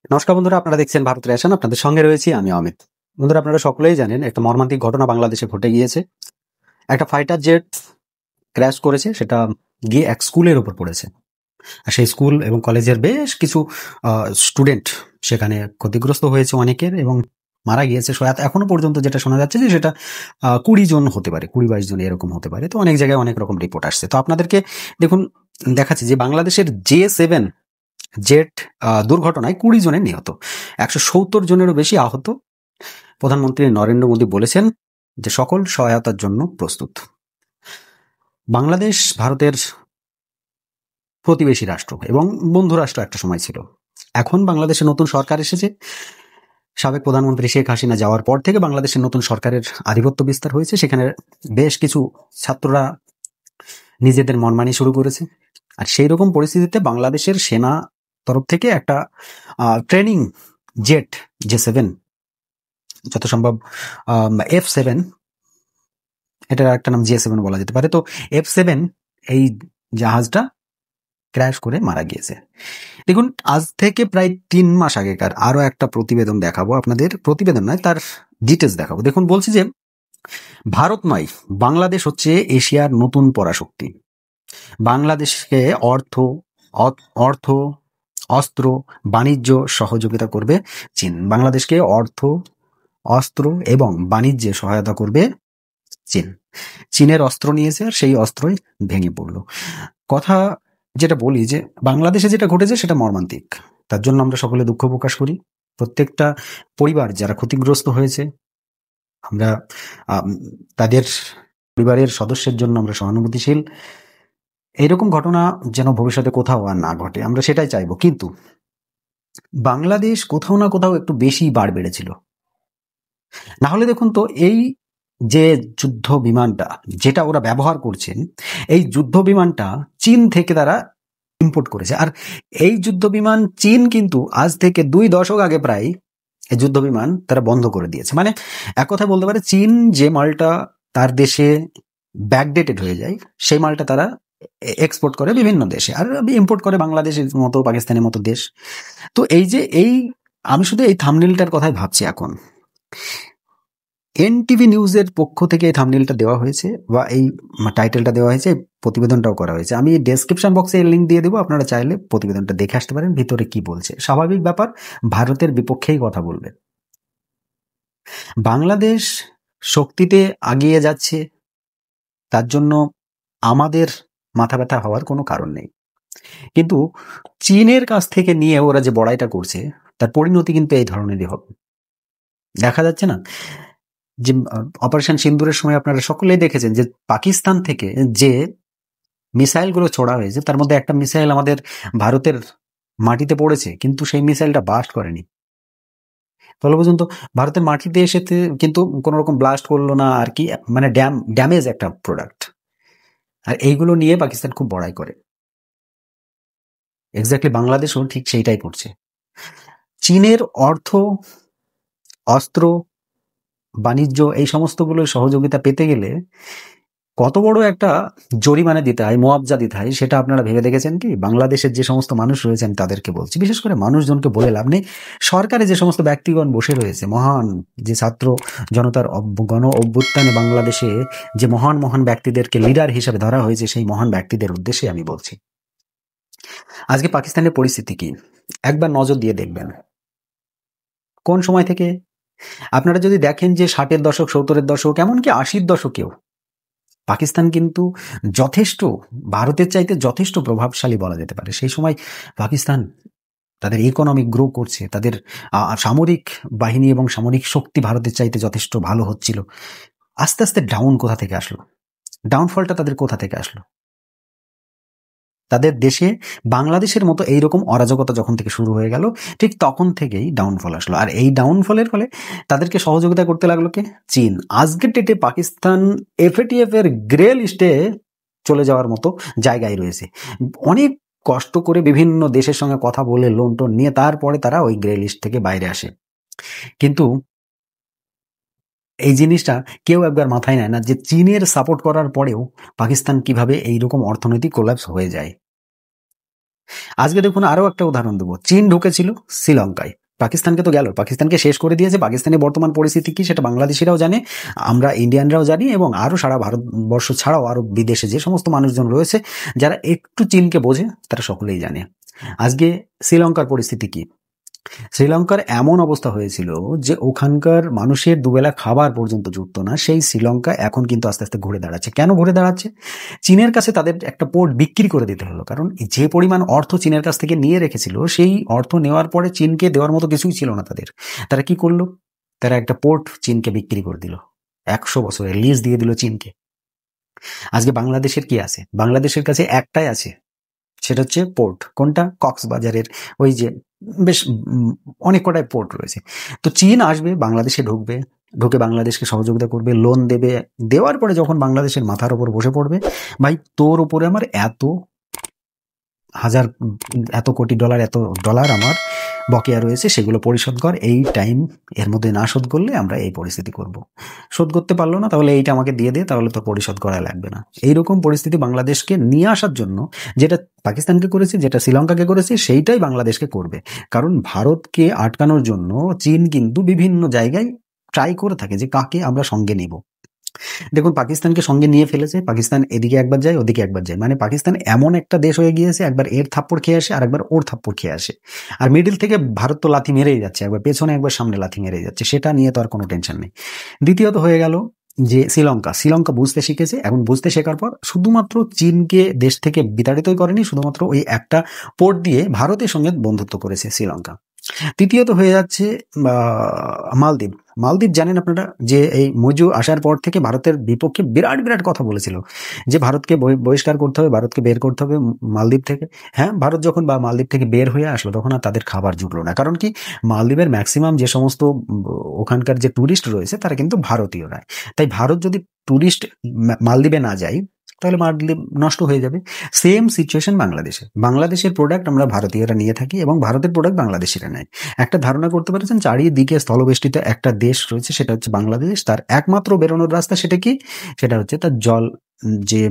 নমস্কার বন্ধুরা, আপনারা দেখছেন ভারত রেশন। আপনাদের সঙ্গে রয়েছি আমি অমিত। বন্ধুরা, আপনারা সকলেই জানেন একটা মর্মান্তিক ঘটনা বাংলাদেশে ঘটে গিয়েছে। একটা ফাইটার জেট ক্র্যাশ করেছে, সেটা গিয়ে এক স্কুলের উপর পড়েছে। আর সেই স্কুল এবং কলেজের বেশ কিছু স্টুডেন্ট সেখানে ক্ষতিগ্রস্ত হয়েছে অনেকের, এবং মারা গিয়েছে। এখনো পর্যন্ত যেটা শোনা যাচ্ছে যে সেটা 20 জন হতে পারে, 20-22 জন এরকম হতে পারে। তো অনেক জায়গায় অনেক রকম রিপোর্ট আসছে। তো আপনাদেরকে দেখুন দেখাচ্ছি যে বাংলাদেশের J7 জেট দুর্ঘটনায় 20 জনের নিহত, 170 জনেরও বেশি আহত। প্রধানমন্ত্রী নরেন্দ্র মোদী বলেছেন যে সকল সহায়তার জন্য প্রস্তুত। বাংলাদেশ ভারতের প্রতিবেশী রাষ্ট্র এবং বন্ধু রাষ্ট্র একটা সময় ছিল। এখন বাংলাদেশে নতুন সরকার এসেছে। সাবেক প্রধানমন্ত্রী শেখ হাসিনা যাওয়ার পর থেকে বাংলাদেশের নতুন সরকারের আধিপত্য বিস্তার হয়েছে। সেখানে বেশ কিছু ছাত্ররা নিজেদের মনমানি শুরু করেছে। আর সেই রকম পরিস্থিতিতে বাংলাদেশের সেনা তরফ থেকে একটা ট্রেনিং জেট J7, যত সম্ভব F7, এটার একটা নাম J7 বলা যেতে পারে। তো F7 এই জাহাজটা ক্র্যাশ করে মারা গিয়েছে। দেখুন, আজ থেকে প্রায় 3 মাস আগেকার আরো একটা প্রতিবেদন দেখাবো আপনাদের। প্রতিবেদন নয়, তার ডিটেলস দেখাবো। দেখুন, বলছি যে ভারত নয়, বাংলাদেশ হচ্ছে এশিয়ার নতুন পরাশক্তি। বাংলাদেশকে অর্থ, অস্ত্র, বাণিজ্য সহযোগিতা করবে চীন। বাংলাদেশকে অর্থ, অস্ত্র এবং বাণিজ্যে সহায়তা করবে চীন। চীনের অস্ত্র নিয়েছে আর সেই অস্ত্রই ভেঙে পড়লো। কথা যেটা বলি যে বাংলাদেশে যেটা ঘটেছে সেটা মর্মান্তিক। তার জন্য আমরা সকলে দুঃখ প্রকাশ করি। প্রত্যেকটা পরিবার যারা ক্ষতিগ্রস্ত হয়েছে, আমরা তাদের পরিবারের সদস্যের জন্য আমরা সহানুভূতিশীল। এইরকম ঘটনা যেন ভবিষ্যতে কোথাও আর না ঘটে, আমরা সেটাই চাইবো। কিন্তু বাংলাদেশ কোথাও না কোথাও একটু বেশি বাড় বেড়েছিল। না হলে দেখুন তো, এই যে যুদ্ধ বিমানটা যেটা ওরা ব্যবহার করছেন, এই যুদ্ধ বিমানটা চীন থেকে তারা ইম্পোর্ট করেছে। আর এই যুদ্ধ বিমান চীন কিন্তু আজ থেকে 2 দশক আগে প্রায় এই যুদ্ধ বিমান তারা বন্ধ করে দিয়েছে। মানে এক কথায় বলতে পারে, চীন যে মালটা তার দেশে ব্যাকডেটেড হয়ে যায়, সেই মালটা তারা এক্সপোর্ট করে বিভিন্ন দেশে, আর ইম্পোর্ট করে বাংলাদেশের মতো, পাকিস্তানের মতো দেশ। তো আমি শুধু এই থাম্বনেলটার কথাই ভাবছি এখন। এনটিভি নিউজের পক্ষ থেকে এই থাম্বনেলটা দেওয়া হয়েছে বা এই টাইটেলটা দেওয়া হয়েছে, প্রতিবেদনটাও করা হয়েছে। আমি ডেসক্রিপশন বক্সে এর লিঙ্ক দিয়ে দেবো, আপনারা চাইলে প্রতিবেদনটা দেখে আসতে পারেন ভিতরে কি বলছে। স্বাভাবিক ব্যাপার, ভারতের বিপক্ষেই কথা বলবে। বাংলাদেশ শক্তিতে আগিয়ে যাচ্ছে, তার জন্য আমাদের মাথা ব্যথা হওয়ার কোনো কারণ নেই। কিন্তু চীনের কাছ থেকে নিয়ে ওরা যে বড়াইটা করছে, তার পরিণতি কিন্তু এই ধরনেরই হবে। দেখা যাচ্ছে না যে অপারেশন সিন্দুরের সময় আপনারা সকলেই দেখেছেন যে পাকিস্তান থেকে যে মিসাইলগুলো ছোড়া হয়েছে, তার মধ্যে একটা মিসাইল আমাদের ভারতের মাটিতে পড়েছে, কিন্তু সেই মিসাইলটা ব্লাস্ট করেনি। তাহলে পর্যন্ত ভারতের মাটিতে এসে কিন্তু কোনো রকম ব্লাস্ট করলো না আর কি, মানে ড্যামেজ একটা প্রোডাক্ট। আর এইগুলো নিয়ে পাকিস্তান খুব বড়াই করে। এক্স্যাক্টলি বাংলাদেশও ঠিক সেইটাই করছে। চীনের অর্থ, অস্ত্র, বাণিজ্য এই সমস্তগুলোর সহযোগিতা পেতে গেলে কত বড় একটা জরিমানা দিতে হয়, মুআবজা দিতে হয়, সেটা আপনারা ভেবে দেখেছেন কি? বাংলাদেশের যে সমস্ত মানুষ রয়েছেন তাদেরকে বলছি, বিশেষ করে মানুষজনকে বলে লাভ নেই। সরকারে যে সমস্ত ব্যক্তিগণ বসে রয়েছে, মহান যে ছাত্র জনতার গণ অভ্যুত্থানে বাংলাদেশে যে মহান মহান ব্যক্তিদেরকে লিডার হিসেবে ধরা হয়েছে, সেই মহান ব্যক্তিদের উদ্দেশ্যে আমি বলছি, আজকে পাকিস্তানের পরিস্থিতি কি একবার নজর দিয়ে দেখবেন। কোন সময় থেকে আপনারা যদি দেখেন যে 60-এর দশক, 70-এর দশক, এমনকি 80-র দশকেও পাকিস্তান কিন্তু যথেষ্ট, ভারতের চাইতে যথেষ্ট প্রভাবশালী বলা যেতে পারে। সেই সময় পাকিস্তান তাদের ইকোনমিক গ্রো করছে, তাদের সামরিক বাহিনী এবং সামরিক শক্তি ভারতের চাইতে যথেষ্ট ভালো হচ্ছিল। আস্তে আস্তে ডাউন কোথা থেকে আসলো? ডাউনফলটা তাদের কোথা থেকে আসলো? তাদের দেশে বাংলাদেশের মতো এইরকম অরাজকতা যখন থেকে শুরু হয়ে গেল, ঠিক তখন থেকেই ডাউনফল আসলো। আর এই ডাউনফলের ফলে তাদেরকে সহযোগিতা করতে লাগলো কে? চীন। আজকের ডেটে পাকিস্তান FATF এর গ্রে লিস্টে চলে যাওয়ার মতো জায়গায় রয়েছে। অনেক কষ্ট করে বিভিন্ন দেশের সঙ্গে কথা বলে, লোন টোন নিয়ে, তারপরে তারা ওই গ্রে লিস্ট থেকে বাইরে আসে। কিন্তু এই জিনিসটা কেউ একবার মাথায় নেয় না যে চীনের সাপোর্ট করার পরেও পাকিস্তান কিভাবে এইরকম অর্থনৈতিক কোল্যাপস হয়ে যায়। আজকে দেখুন আরো একটা উদাহরণ দেবো। চীন ঢুকেছিল শ্রীলঙ্কায়, পাকিস্তানকে তো গেল, পাকিস্তানকে শেষ করে দিয়েছে। পাকিস্তানের বর্তমান পরিস্থিতি কি সেটা বাংলাদেশিরাও জানে, আমরা ইন্ডিয়ানরাও জানি, এবং আরো সারা ভারতবর্ষ ছাড়াও আরো বিদেশে যে সমস্ত মানুষজন রয়েছে যারা একটু চীনকে বোঝে তারা সকলেই জানে। আজকে শ্রীলঙ্কার পরিস্থিতি কি? শ্রীলঙ্কার এমন অবস্থা হয়েছিল যে ওখানকার মানুষের দুবেলা খাবার পর্যন্ত জুটত না। সেই শ্রীলঙ্কা এখন কিন্তু আস্তে আস্তে ঘুরে দাঁড়াচ্ছে। কেন ঘুরে দাঁড়াচ্ছে? চীনের কাছে তাদের একটা পোর্ট বিক্রি করে দিতে হলো, কারণ যে পরিমাণ অর্থ চীনের কাছ থেকে নিয়ে রেখেছিল সেই অর্থ নেওয়ার পরে চীনকে দেওয়ার মতো কিছুই ছিল না তাদের। তারা কি করলো? তারা একটা পোর্ট চীনকে বিক্রি করে দিল, 100 বছরের লিজ দিয়ে দিল চীনকে। আজকে বাংলাদেশের কি আছে? বাংলাদেশের কাছে একটাই আছে, সেটা হচ্ছে পোর্ট। কোনটা? কক্সবাজারের ওই যে বেশ অনেক কটাই পোর্ট রয়েছে। তো চীন আসবে, বাংলাদেশে ঢুকবে, ঢুকে বাংলাদেশকে সহযোগিতা করবে, লোন দেবে, দেওয়ার পরে যখন বাংলাদেশের মাথার উপর বসে পড়বে, ভাই তোর উপরে আমার এত কোটি ডলার, এত ডলার আমার বকেয়া রয়েছে, সেগুলো পরিশোধ কর। এই টাইম এর মধ্যে না শোধ করলে আমরা এই পরিস্থিতি করব। শোধ করতে পারলো না, তাহলে এইটা আমাকে দিয়ে দে, তাহলে তো পরিশোধ করা লাগবে না। এইরকম পরিস্থিতি বাংলাদেশকে নিয়ে আসার জন্য যেটা পাকিস্তানকে করেছে, যেটা শ্রীলঙ্কাকে করেছে, সেইটাই বাংলাদেশকে করবে। কারণ ভারতকে আটকানোর জন্য চীন কিন্তু বিভিন্ন জায়গায় ট্রাই করে থাকে যে কাকে আমরা সঙ্গে নেব। দেখুন, পাকিস্তানকে সঙ্গে নিয়ে ফেলেছে। পাকিস্তান এদিকে একবার যায়, ওদিকে একবার যায়, মানে পাকিস্তান এমন একটা দেশ হয়ে গিয়েছে, একবার এর থাপ্পড় খেয়ে আসে আর একবার ওর থাপ্পড় খেয়ে আসে। আর মিডিল থেকে ভারত তো লাথি মেরেই যাচ্ছে, একবার পেছনে একবার সামনে লাথি মেরেই যাচ্ছে, সেটা নিয়ে তো আর কোনো টেনশন নেই। দ্বিতীয়ত হয়ে গেল যে শ্রীলঙ্কা বুঝতে শিখেছে। এখন বুঝতে শেখার পর শুধুমাত্র চীনকে দেশ থেকে বিতাড়িতই করেনি, শুধুমাত্র ওই একটা পোর্ট দিয়ে ভারতের সঙ্গে বন্ধুত্ব করেছে শ্রীলঙ্কা। তৃতীয়ত হয়ে যাচ্ছে মালদ্বীপ। মালদ্বীপ জানেন আপনারা যে এই মজু আসার পর থেকে ভারতের বিপক্ষে বিরাট বিরাট কথা বলেছিল যে ভারতকে বহিষ্কার করতে হবে, ভারতকে বের করতে হবে মালদ্বীপ থেকে। হ্যাঁ, ভারত যখন মালদ্বীপ থেকে বের হয়ে আসলো তখন আর তাদের খাবার জুটলো না। কারণ কি? মালদ্বীপের ম্যাক্সিমাম যে সমস্ত ওখানকার যে ট্যুরিস্ট রয়েছে তারা কিন্তু ভারতীয় নয়। তাই ভারত যদি ট্যুরিস্ট মালদ্বীপে না যায় তাহলে মালদ্বীপ নষ্ট হয়ে যাবে। সেম সিচুয়েশন বাংলাদেশের প্রোডাক্ট আমরা ভারতীয়রা নিয়ে থাকি এবং ভারতের প্রোডাক্ট বাংলাদেশিরা নেয়। একটা ধারণা করতে পারছেন, চারিদিকে স্থলবেষ্টিত একটা দেশ রয়েছে, সেটা হচ্ছে বাংলাদেশ। তার একমাত্র বেরোনোর রাস্তা সেটা কি? সেটা হচ্ছে তার যে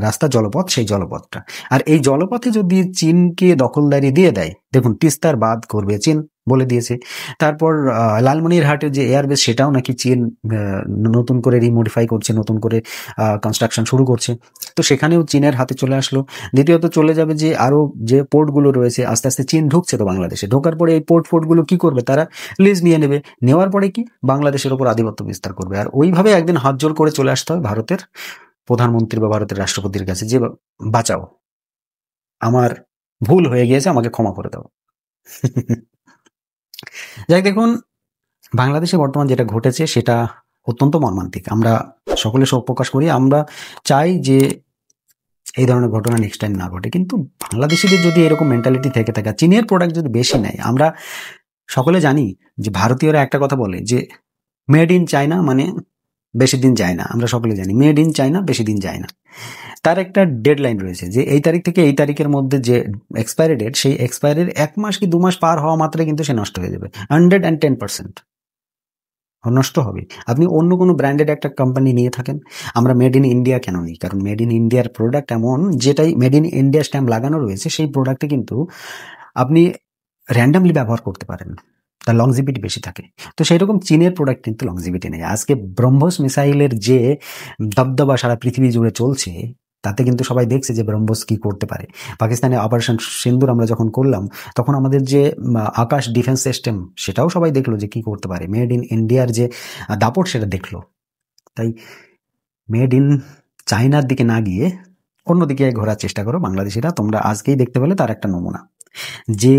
রাস্তা, জলপথ, সেই জলপথটা। আর এই জলপথে যদি চীনকে দখলদারি দিয়ে দেয়, দেখুন তিস্তার বাদ করবে চীন বলে দিয়েছে। তারপর লালমনিরহাটের যে এয়ারবেস, সেটাও নাকি চীন নতুন করে রিমোডিফাই করছে, নতুন করে কনস্ট্রাকশন শুরু করছে। তো সেখানেও চীনের হাতে চলে আসলো। দ্বিতীয়ত চলে যাবে যে আরো যে পোর্টগুলো রয়েছে, আস্তে আস্তে চীন ঢুকছে তো বাংলাদেশে, ঢোকার পরে এই পোর্টগুলো কি করবে? তারা লিজ নিয়ে নেবে, নেওয়ার পরে কি বাংলাদেশের উপর আধিপত্য বিস্তার করবে। আর ওইভাবে একদিন হাত জোড় করে চলে আসতে হবে ভারতের প্রধানমন্ত্রী বা ভারতের রাষ্ট্রপতির কাছে যে বাঁচাও, আমার ভুল হয়ে গিয়েছে, আমাকে ক্ষমা করে দাও। যাই দেখুন, বাংলাদেশে বর্তমান যেটা ঘটেছে সেটা অত্যন্ত মর্মান্তিক। আমরা সকলে শোক প্রকাশ করি। আমরা চাই যে এই ধরনের ঘটনা নেক্সট টাইম না ঘটে। কিন্তু বাংলাদেশিদের যদি এরকম মেন্টালিটি থেকে থাকে, চীনের প্রোডাক্ট যদি বেশি নেয়, আমরা সকলে জানি যে ভারতীয়রা একটা কথা বলে যে মেড ইন চায়না মানে বেশি দিন যায় না। আমরা সকলে জানি মেড ইন চায়না বেশি দিন যায় না। তার একটা ডেডলাইন রয়েছে যে এই তারিখ থেকে এই তারিখের মধ্যে যে এক্সপায়ারি ডেট, সেই এক্সপায়ারির 1 মাস কি 2 মাস পার হওয়া মাত্রই কিন্তু সে নষ্ট হয়ে যাবে। 110% নষ্ট হবে। আপনি অন্য কোনো ব্র্যান্ডেড একটা কোম্পানি নিয়ে থাকেন, আমরা মেড ইন ইন্ডিয়া কেন নিই? কারণ মেড ইন ইন্ডিয়ার প্রোডাক্ট এমন, যেটাই মেড ইন ইন্ডিয়া স্ট্যাম্প লাগানো রয়েছে, সেই প্রোডাক্টে কিন্তু আপনি র্যান্ডামলি ব্যবহার করতে পারেন, তার লংজিভিটি বেশি থাকে। তো সেই রকম চীনের প্রোডাক্ট কিন্তু লংজিভিটি নেই। আজকে ব্রহ্মোস মিসাইলের যে দবদবা সারা পৃথিবী জুড়ে চলছে, তাতে কিন্তু সবাই দেখছে যে ব্রহ্মোস কি করতে পারে। পাকিস্তানে অপারেশন সিন্দুর আমরা যখন করলাম, তখন আমাদের যে আকাশ ডিফেন্স সিস্টেম, সেটাও সবাই দেখলো যে কি করতে পারে। মেড ইন ইন্ডিয়ার যে দাপট, সেটা দেখলো। তাই মেড ইন চায়নার দিকে না গিয়ে অন্যদিকে ঘোরার চেষ্টা করো বাংলাদেশিরা। তোমরা আজকেই দেখতে পেলে তার একটা নমুনা, যে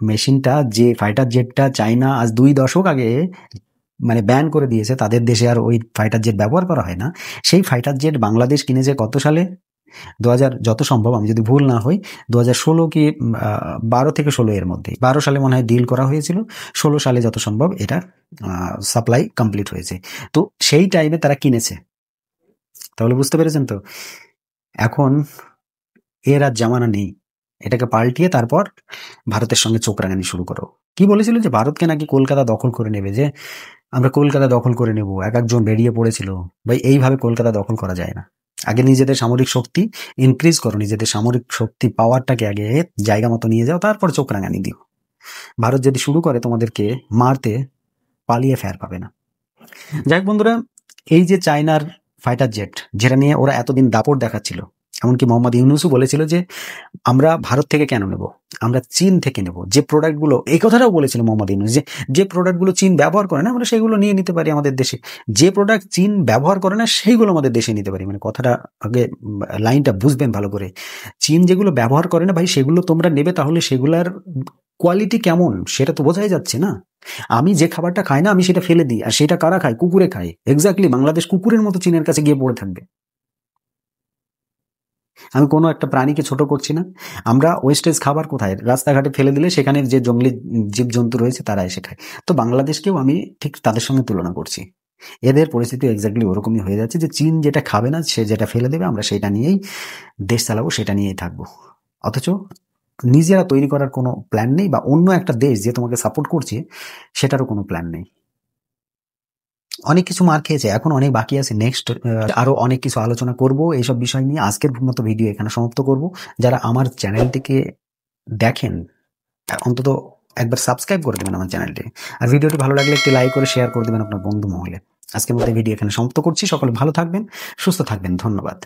মেশিনটা, যে ফাইটার জেটটা চায়না আজ 2 দশক আগে মানে ব্যান করে দিয়েছে, তাদের দেশে আর ওই ফাইটার জেট ব্যবহার করা হয় না। সেই ফাইটার জেট বাংলাদেশ কিনেছে কত সালে? 2000, যত সম্ভব আমি যদি ভুল না হই 2016 কি 12 থেকে 16 এর মধ্যে, 12 সালে মনে হয় ডিল করা হয়েছিল, 16 সালে যত সম্ভব এটা সাপ্লাই কমপ্লিট হয়েছে। তো সেই টাইমে তারা কিনেছে। তাহলে বুঝতে পেরেছেন তো, এখন এর আর জামানা নেই। এটাকে পাল্টিয়ে তারপর ভারতের সঙ্গে চোখ রাঙানি শুরু করো। কি বলেছিল যে ভারতকে নাকি কলকাতা দখল করে নেবে, যে আমরা কলকাতা দখল করে নেব, একজন বেরিয়ে পড়েছিল। ভাই, এইভাবে কলকাতা দখল করা যায় না। আগে নিজেদের সামরিক শক্তি ইনক্রিজ করো, নিজেদের সামরিক শক্তি পাওয়ারটাকে আগে জায়গা মতো নিয়ে যাও, তারপর চোখ রাঙানি দিও। ভারত যদি শুরু করে তোমাদেরকে মারতে, পালিয়ে ফের পাবে না। যাই হোক বন্ধুরা, এই যে চায়নার ফাইটার জেট, যেটা নিয়ে ওরা এতদিন দাপট দেখাচ্ছিল, এমনকি মোহাম্মদ ইউনূসও বলেছিল যে আমরা ভারত থেকে কেন নেব, আমরা চীন থেকে নেব। যে প্রোডাক্টগুলো, এই কথাটাও বলেছিল মোহাম্মদ ইউনূস, যে প্রোডাক্টগুলো চীন ব্যবহার করে না আমরা সেগুলো নিয়ে নিতে পারি আমাদের দেশে, যে প্রোডাক্ট চীন ব্যবহার করে না সেইগুলো আমাদের দেশে নিতে পারি। মানে কথাটা আগে লাইনটা বুঝবেন ভালো করে। চীন যেগুলো ব্যবহার করে না ভাই সেগুলো তোমরা নেবে, তাহলে সেগুলার কোয়ালিটি কেমন সেটা তো বোঝাই যাচ্ছে না। আমি যে খাবারটা খাই না আমি সেটা ফেলে দিই, আর সেটা কারা খায়? কুকুরে খায়। এক্স্যাক্টলি, বাংলাদেশ কুকুরের মতো চীনের কাছে গিয়ে পড়ে থাকবে। আমি কোনো একটা প্রাণীকে ছোট করছি না। আমরা ওয়েস্টেজ খাবার কোথায়? রাস্তাঘাটে ফেলে দিলে সেখানে যে জঙ্গলি জীবজন্তু রয়েছে তারা এসে খায়। তো বাংলাদেশকেও আমি ঠিক তাদের সঙ্গে তুলনা করছি। এদের পরিস্থিতি এক্স্যাক্টলি ওরকমই হয়ে যাচ্ছে যে চীন যেটা খাবে না, সে যেটা ফেলে দেবে, আমরা সেটা নিয়েই দেশ চালাবো, সেটা নিয়েই থাকবো। অথচ নিজেরা তৈরি করার কোনো প্ল্যান নেই, বা অন্য একটা দেশ যে তোমাকে সাপোর্ট করছে সেটারও কোনো প্ল্যান নেই। অনেক কিছু মার খেয়েছে, এখন অনেক বাকি আছে। নেক্সট আরো অনেক কিছু আলোচনা করব এইসব বিষয় নিয়ে। আজকের মতো ভিডিও এখানে সমাপ্ত করব। যারা আমার চ্যানেলটিকে দেখেন অন্তত একবার সাবস্ক্রাইব করে দেবেন আমার চ্যানেলটি, আর ভিডিওটি ভালো লাগলে একটি লাইক করে শেয়ার করে দেবেন আপনার বন্ধু মহলে। আজকের মতো ভিডিও এখানে সমাপ্ত করছি। সকলে ভালো থাকবেন, সুস্থ থাকবেন, ধন্যবাদ।